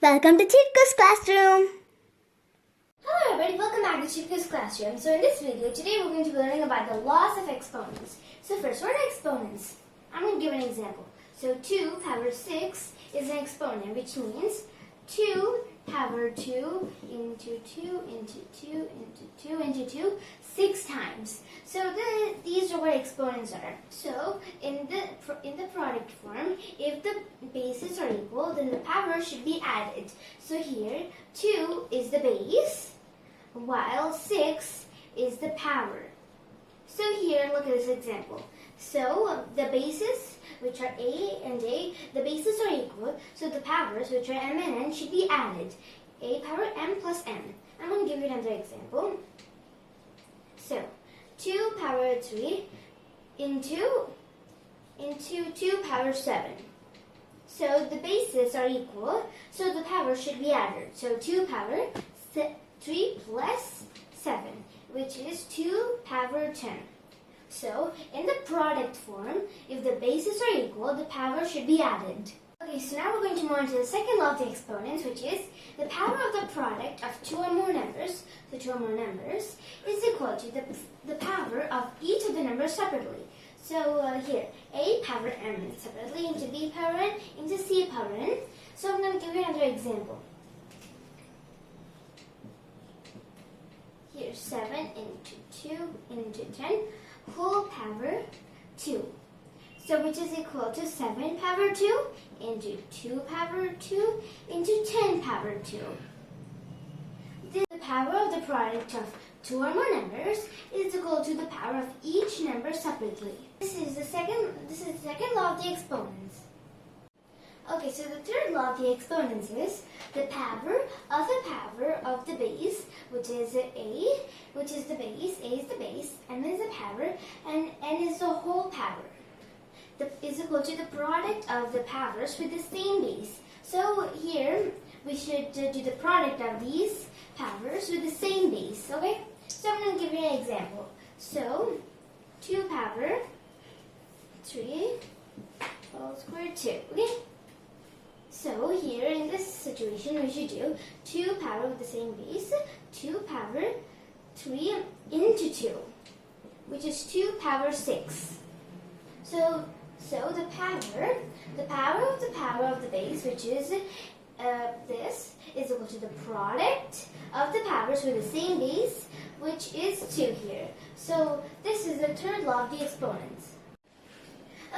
Welcome to Chitku's Classroom. Hello everybody, welcome back to Chitku's Classroom. So in this video, today we're going to be learning about the laws of exponents. So first, what are exponents? I'm going to give an example. So 2 power 6 is an exponent, which means 2 power 2 into 2 into 2 into 2 into 2 6 times. So these are what exponents are. So in the product form, if the bases are equal, then the power should be added. So here 2 is the base, while 6 is the power. So here, look at this example. So the bases, which are a and a, the bases are equal, so the powers, which are m and n, should be added. A power m plus n. I'm going to give you another example. So 2 power 3 into 2 power 7. So the bases are equal, so the power should be added. So 2 power 3 plus 7, which is 2 power 10. So in the product form, if the bases are equal, the power should be added. Okay, so now we're going to move on to the second law of the exponents, which is the power of the product of 2 or more numbers, so 2 or more numbers, is equal to the power of each of the numbers separately. So here, a power m separately into b power n into c power n. So I'm going to give you another example. Here, 7 into 2 into 10 whole power 2. So which is equal to 7 power 2 into 2 power 2 into 10 power 2. The power of the product of 2 or more numbers is equal to the power of each number separately. This is the second law of the exponents. Okay, so the third law of the exponents is the power of the base, which is a, which is the base, a is the base, m is the power, and n is the whole power. Is equal to the product of the powers with the same base. So here we should do the product of these powers with the same base. Okay? So I'm going to give you an example. So 2 power 3 all squared 2. Okay? So here in this situation we should do 2 power with the same base, 2 power 3 into 2, which is 2 power 6. So the power of the base, which is this, is equal to the product of the powers with the same base, which is 2 here. So this is the third law of the exponents.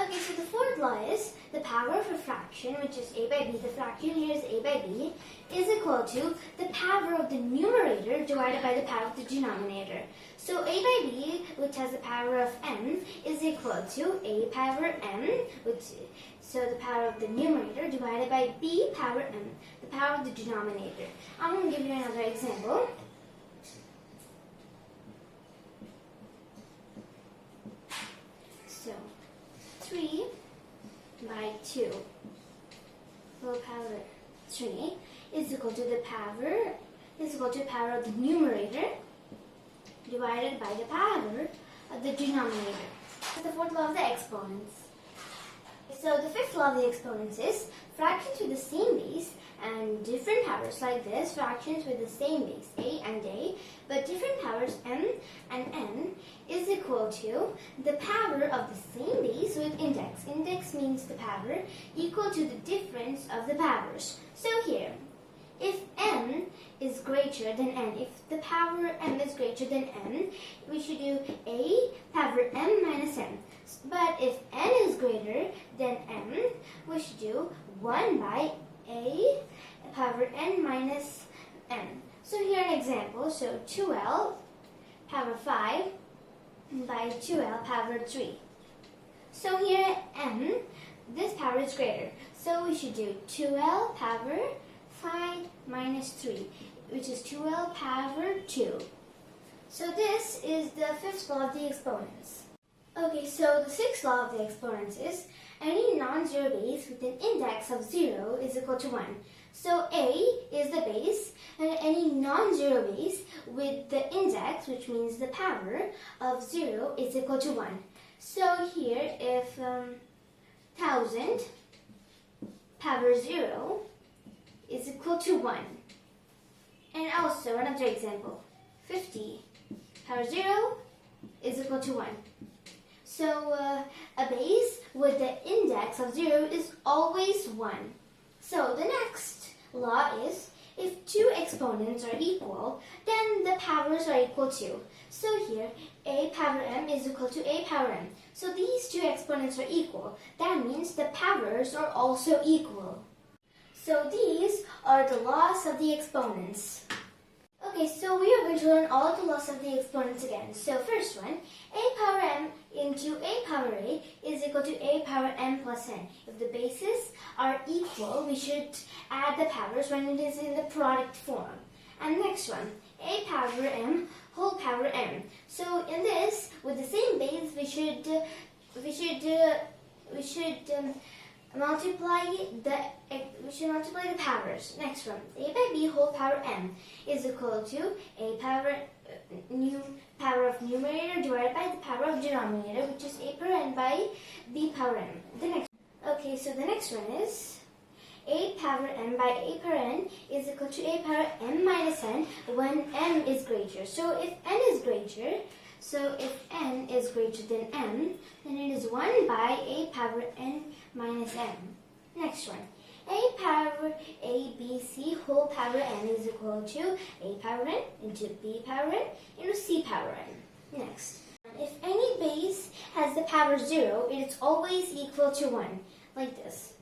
Okay, so the fourth law is the power of a fraction, which is a by b. The fraction here is a by b, is equal to the power of the numerator divided by the power of the denominator. So a by b, which has the power of m, is equal to a power m, so the power of the numerator divided by b power m, the power of the denominator. I'm going to give you another example. So 3 by 2 whole power 3 is equal to the power of the numerator divided by the power of the denominator. That's the fourth law of the exponents. So the fifth law of the exponents is fractions with the same base and different powers, like this, fractions with the same base, a, but different powers, m and n, is equal to the power of the same base with index. Index means the power equal to the difference of the powers. So here, if m is greater than n, if the power m is greater than n, we should do a power m minus n. But if n is greater than m, we should do 1 by a power n minus n. So here an example. So 2l power 5 by 2l power 3. So here m, this power is greater. So we should do 2l power 5 minus 3, which is 2l power 2. So this is the fifth law of the exponents. Okay, so the sixth law of the exponents is any non-zero base with an index of 0 is equal to 1. So a is the base, and any non-zero base with the index, which means the power of 0, is equal to 1. So here, if 1000 power 0 is equal equal to 1. And also another example, 50 power 0 is equal to 1. So a base with the index of 0 is always 1. So the next law is, if two exponents are equal, then the powers are equal too. So here, a power m is equal to a power m. So these two exponents are equal. That means the powers are also equal. So these are the laws of the exponents. Okay, so we are going to learn all of the laws of the exponents again. So first one, a power m into a power a is equal to a power m plus n. If the bases are equal, we should add the powers when it is in the product form. And next one, a power m whole power m. So in this, with the same base, we should multiply the powers. Next one, a by b whole power m is equal to a power of numerator divided by the power of denominator, which is a power n by b power m. So the next one is a power m by a power n is equal to a power m minus n when m is greater. So if n is greater than m, then it is 1 by a power n minus m. Next one, a power a b c whole power n is equal to a power n into b power n into c power n. Next, if any base has the power 0, it is always equal to 1, like this.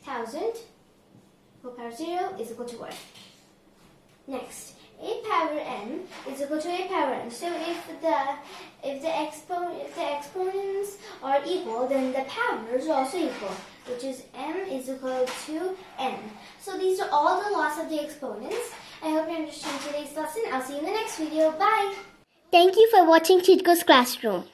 1000 whole power 0 is equal to 1. Next, a power m is equal to a power n. So if the exponents are equal, then the powers are also equal, which is m is equal to n. So these are all the laws of the exponents. I hope you understand today's lesson. I'll see you in the next video. Bye! Thank you for watching Chitko's Classroom.